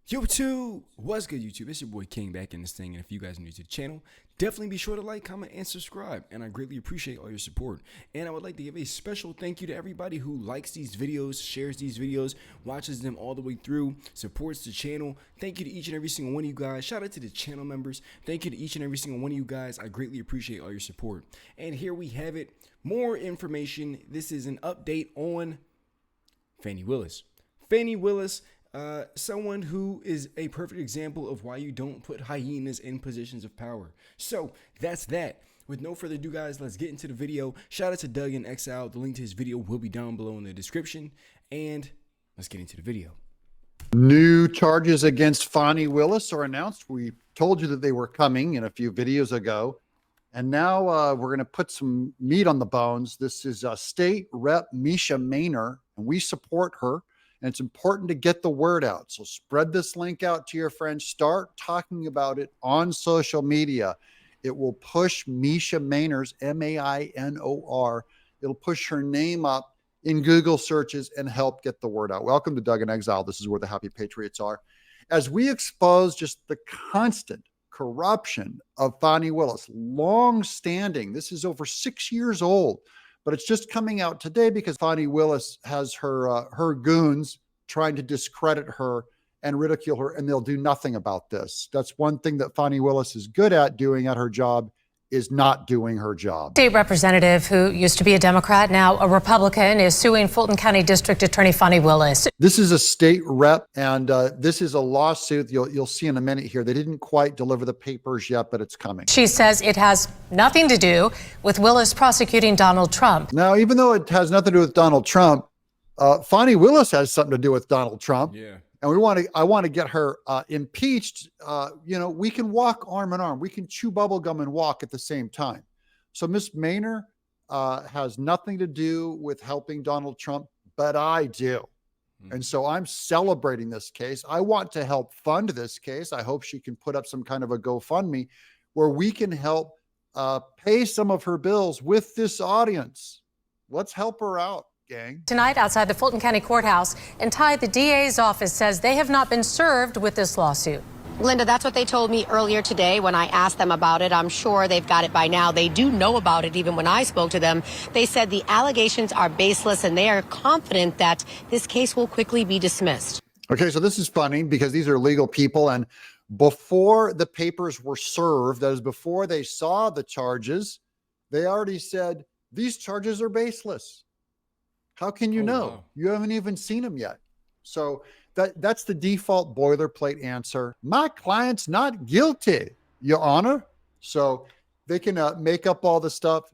YouTube, what's good YouTube? It's your boy King back in this thing, and if you guys are new to the channel, definitely be sure to like, comment, and subscribe, and I greatly appreciate all your support. And I would like to give a special thank you to everybody who likes these videos, shares these videos, watches them all the way through, supports the channel. Thank you to each and every single one of you guys. Shout out to the channel members. Thank you to each and every single one of you guys. I greatly appreciate all your support. And here we have it, more information. This is an update on Fani Willis. Fani Willis, someone who is a perfect example of why you don't put hyenas in positions of power. So that's that. With no further ado, guys, let's get into the video. Shout out to Doug in Exile. The link to his video will be down below in the description. And let's get into the video. New charges against Fani Willis are announced. We told you that they were coming in a few videos ago. And now we're going to put some meat on the bones. This is State Rep Misha Maynor, and we support her. And it's important to get the word out. So spread this link out to your friends. Start talking about it on social media. It will push Misha Maynor's, M-A-I-N-O-R. It'll push her name up in Google searches and help get the word out. Welcome to Doug in Exile. This is where the happy patriots are. As we expose just the constant corruption of Fani Willis, long-standing, this is over 6 years old, but it's just coming out today because Fani Willis has her goons trying to discredit her and ridicule her, and they'll do nothing about this. That's one thing that Fani Willis is good at doing at her job, is not doing her job. State representative who used to be a Democrat, now a Republican, is suing Fulton County District Attorney Fani Willis. This is a state rep, and this is a lawsuit. You'll see in a minute here. They didn't quite deliver the papers yet, but it's coming. She says it has nothing to do with Willis prosecuting Donald Trump. Now, even though it has nothing to do with Donald Trump, Fani Willis has something to do with Donald Trump. Yeah. And I want to get her impeached. We can walk arm in arm. We can chew bubble gum and walk at the same time. So Miss Maynor has nothing to do with helping Donald Trump, but I do. And so I'm celebrating this case. I want to help fund this case. I hope she can put up some kind of a GoFundMe where we can help pay some of her bills with this audience. Let's help her out, gang. Tonight outside the Fulton County Courthouse, and Ty, the DA's office says they have not been served with this lawsuit. Linda, that's what they told me earlier today when I asked them about it. I'm sure they've got it by now. They do know about it. Even when I spoke to them, they said the allegations are baseless and they are confident that this case will quickly be dismissed. Okay, so this is funny because these are legal people, and before the papers were served, that is before they saw the charges, they already said these charges are baseless. How can you know? Wow. You haven't even seen them yet. So that's the default boilerplate answer. My client's not guilty, Your Honor. So they can make up all the stuff.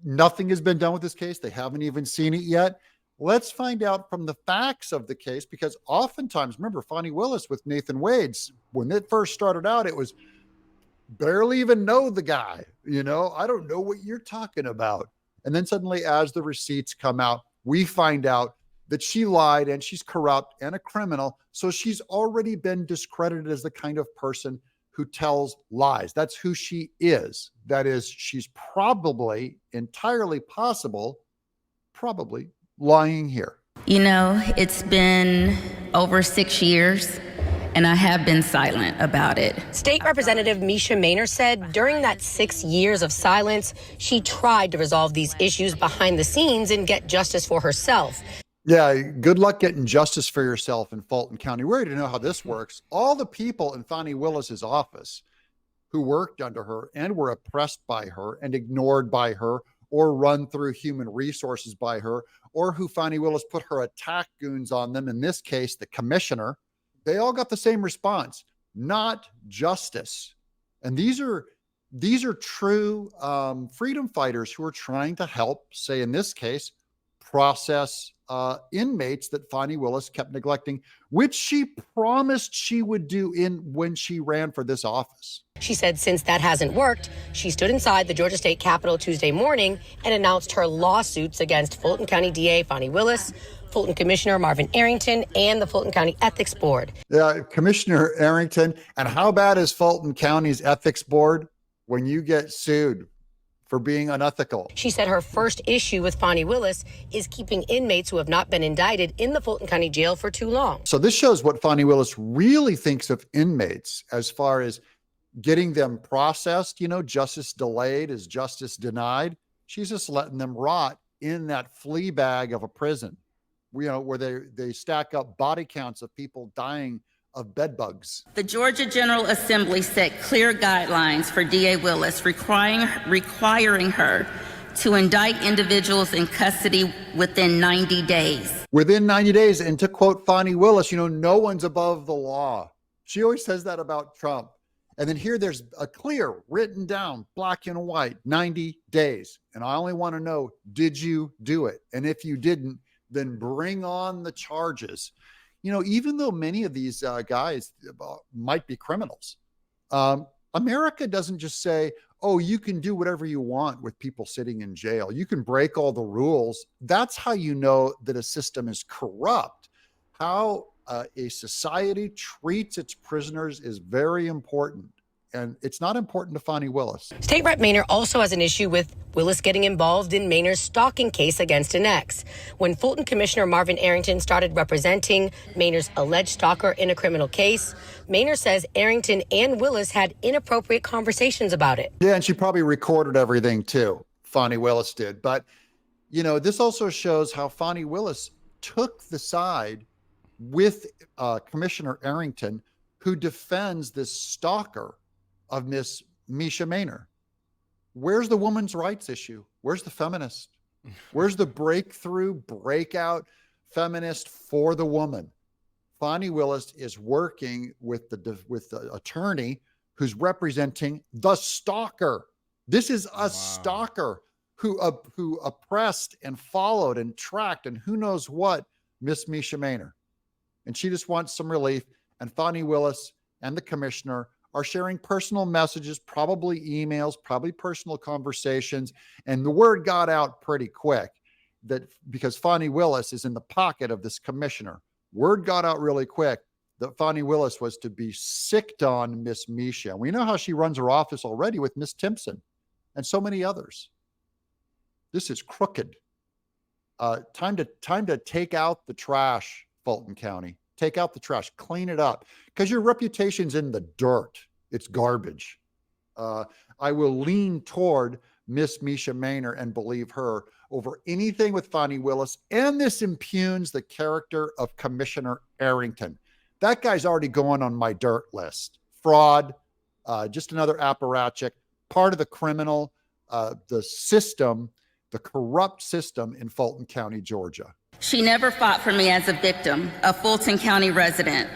Nothing has been done with this case. They haven't even seen it yet. Let's find out from the facts of the case, because oftentimes, remember Fani Willis with Nathan Wade's, when it first started out, it was barely even know the guy. I don't know what you're talking about. And then suddenly, as the receipts come out, we find out that she lied and she's corrupt and a criminal. So she's already been discredited as the kind of person who tells lies. That's who she is. That is, she's probably entirely possible, probably lying here. It's been over 6 years and I have been silent about it. State Representative Misha Maynor said during that 6 years of silence, she tried to resolve these issues behind the scenes and get justice for herself. Yeah, good luck getting justice for yourself in Fulton County. We already know how this works. All the people in Fani Willis's office who worked under her and were oppressed by her and ignored by her or run through human resources by her, or who Fani Willis put her attack goons on them, in this case, the commissioner, they all got the same response: not justice. And these are true freedom fighters who are trying to help, say in this case, process inmates that Fani Willis kept neglecting, which she promised she would do when she ran for this office. She said since that hasn't worked, she stood inside the Georgia State Capitol Tuesday morning and announced her lawsuits against Fulton County DA Fani Willis, Fulton Commissioner Marvin Arrington, and the Fulton County Ethics Board. Yeah, Commissioner Arrington. And how bad is Fulton County's Ethics Board when you get sued for being unethical. She said her first issue with Fani Willis is keeping inmates who have not been indicted in the Fulton County Jail for too long. So this shows what Fani Willis really thinks of inmates as far as getting them processed. Justice delayed is justice denied. She's just letting them rot in that flea bag of a prison, where they stack up body counts of people dying of bed bugs. The Georgia General Assembly set clear guidelines for DA Willis, requiring her to indict individuals in custody within 90 days. Within 90 days, and to quote Fani Willis, no one's above the law. She always says that about Trump. And then here there's a clear written down, black and white, 90 days. And I only want to know, did you do it? And if you didn't, then bring on the charges. Even though many of these guys might be criminals, America doesn't just say, oh, you can do whatever you want with people sitting in jail. You can break all the rules. That's how you know that a system is corrupt. How a society treats its prisoners is very important. And it's not important to Fani Willis. State Rep Maynor also has an issue with Willis getting involved in Maynor's stalking case against an ex. When Fulton Commissioner Marvin Arrington started representing Maynor's alleged stalker in a criminal case, Maynor says Arrington and Willis had inappropriate conversations about it. Yeah, and she probably recorded everything too. Fani Willis did. But, this also shows how Fani Willis took the side with Commissioner Arrington, who defends this stalker of Miss Misha Maynor. Where's the women's rights issue? Where's the feminist? Where's the breakout feminist for the woman? Fani Willis is working with the attorney who's representing the stalker. This is a stalker who oppressed and followed and tracked and who knows what Miss Misha Maynor. And she just wants some relief. And Fani Willis and the commissioner are sharing personal messages, probably emails, probably personal conversations. And the word got out pretty quick that because Fani Willis is in the pocket of this commissioner, word got out really quick that Fani Willis was to be sicked on Miss Misha. We know how she runs her office already with Miss Timpson and so many others. This is crooked. Time to take out the trash, Fulton County. Take out the trash, clean it up, because your reputation's in the dirt. It's garbage. I will lean toward Miss Misha Maynor and believe her over anything with Fani Willis, and this impugns the character of Commissioner Arrington. That guy's already going on my dirt list. Fraud, just another apparatchik, part of the criminal, the system, the corrupt system in Fulton County, Georgia. She never fought for me as a victim, a Fulton County resident.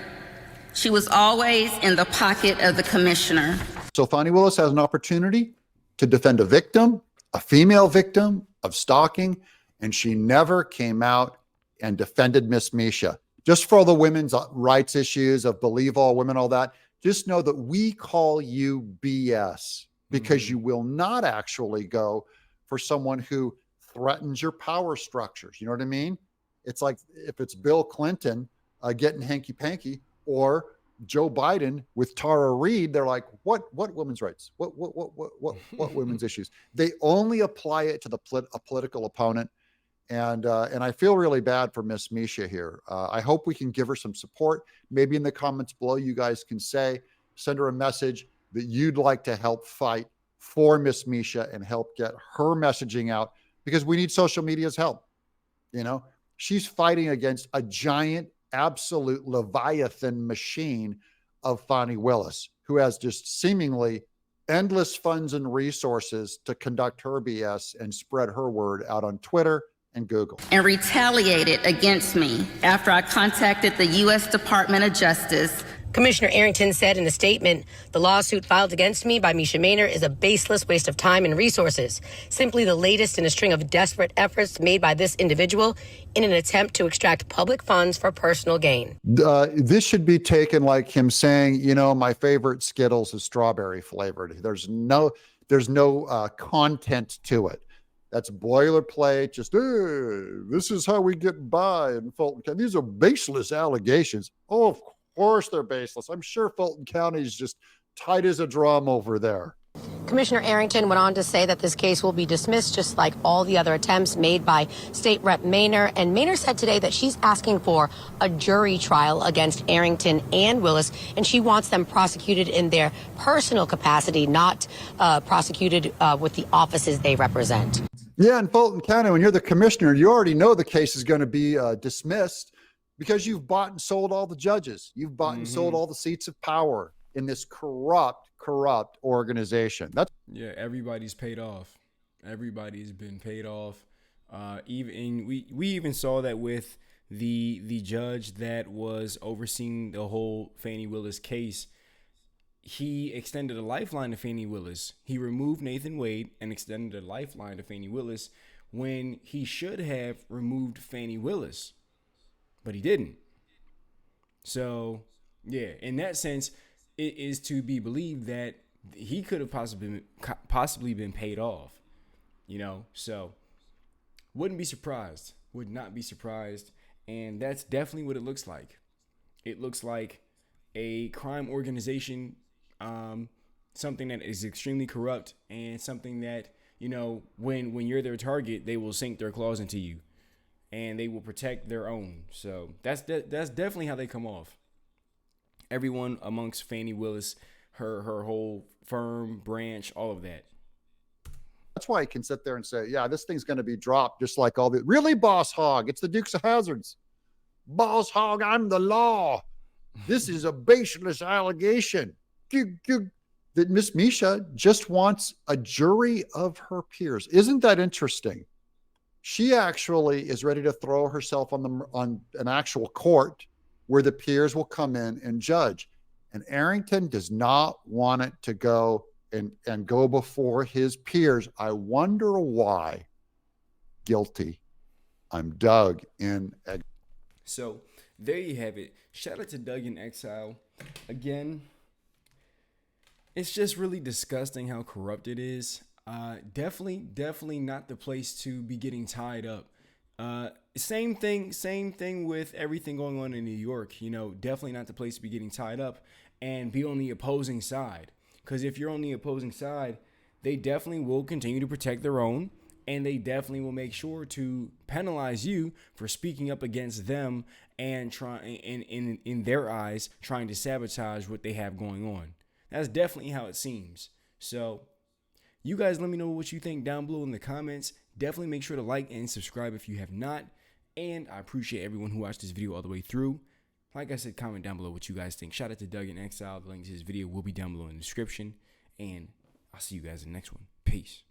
She was always in the pocket of the commissioner. So Fani Willis has an opportunity to defend a victim, a female victim of stalking, and she never came out and defended Miss Misha. Just for all the women's rights issues of believe all women, all that, just know that we call you BS because you will not actually go for someone who threatens your power structures. You know what I mean? It's like if it's Bill Clinton getting hanky-panky or Joe Biden with Tara Reid, they're like, what women's rights? What women's issues? They only apply it to a political opponent. And I feel really bad for Miss Misha here. I hope we can give her some support. Maybe in the comments below, you guys can send her a message that you'd like to help fight for Miss Misha and help get her messaging out, because we need social media's help. She's fighting against a giant, absolute Leviathan machine of Fani Willis, who has just seemingly endless funds and resources to conduct her BS and spread her word out on Twitter and Google. And retaliated against me after I contacted the U.S. Department of Justice. Commissioner Arrington said in a statement, the lawsuit filed against me by Misha Maynor is a baseless waste of time and resources, simply the latest in a string of desperate efforts made by this individual in an attempt to extract public funds for personal gain. This should be taken like him saying, my favorite Skittles is strawberry flavored. There's no content to it. That's boilerplate. Just, this is how we get by in Fulton County. These are baseless allegations. Oh, of course they're baseless. I'm sure Fulton County is just tight as a drum over there. Commissioner Arrington went on to say that this case will be dismissed just like all the other attempts made by State Rep Maynor. And Maynor said today that she's asking for a jury trial against Arrington and Willis, and she wants them prosecuted in their personal capacity, not prosecuted with the offices they represent. Yeah, in Fulton County, when you're the commissioner, you already know the case is going to be dismissed because you've bought and sold all the judges. You've bought and sold all the seats of power in this corrupt organization. Yeah, everybody's paid off. Everybody's been paid off. Even we even saw that with the judge that was overseeing the whole Fani Willis case. He extended a lifeline to Fani Willis. He removed Nathan Wade and extended a lifeline to Fani Willis when he should have removed Fani Willis, but he didn't. So, yeah, in that sense, it is to be believed that he could have possibly been paid off, you know. So, wouldn't be surprised. Would not be surprised. And that's definitely what it looks like. It looks like a crime organization, something that is extremely corrupt, and something that, you know, when you're their target, they will sink their claws into you, and they will protect their own. So that's definitely how they come off. Everyone amongst Fani Willis, her whole firm, branch, all of that. That's why I can sit there and say, yeah, this thing's going to be dropped just like all the... Really, Boss Hog? It's the Dukes of Hazzards. Boss Hog, I'm the law. This is a baseless allegation. That Miss Misha just wants a jury of her peers. Isn't that interesting? She actually is ready to throw herself on an actual court where the peers will come in and judge. And Arrington does not want it to go and go before his peers. I wonder why. Guilty. I'm Doug in. So there you have it. Shout out to Doug in Exile. Again, it's just really disgusting how corrupt it is. Definitely not the place to be getting tied up. Same thing with everything going on in New York. You know, definitely not the place to be getting tied up and be on the opposing side. Because if you're on the opposing side, they definitely will continue to protect their own, and they definitely will make sure to penalize you for speaking up against them and trying, in their eyes, trying to sabotage what they have going on. That's definitely how it seems. So you guys let me know what you think down below in the comments. Definitely make sure to like and subscribe if you have not. And I appreciate everyone who watched this video all the way through. Like I said, comment down below what you guys think. Shout out to Doug in Exile. The link to his video will be down below in the description. And I'll see you guys in the next one. Peace.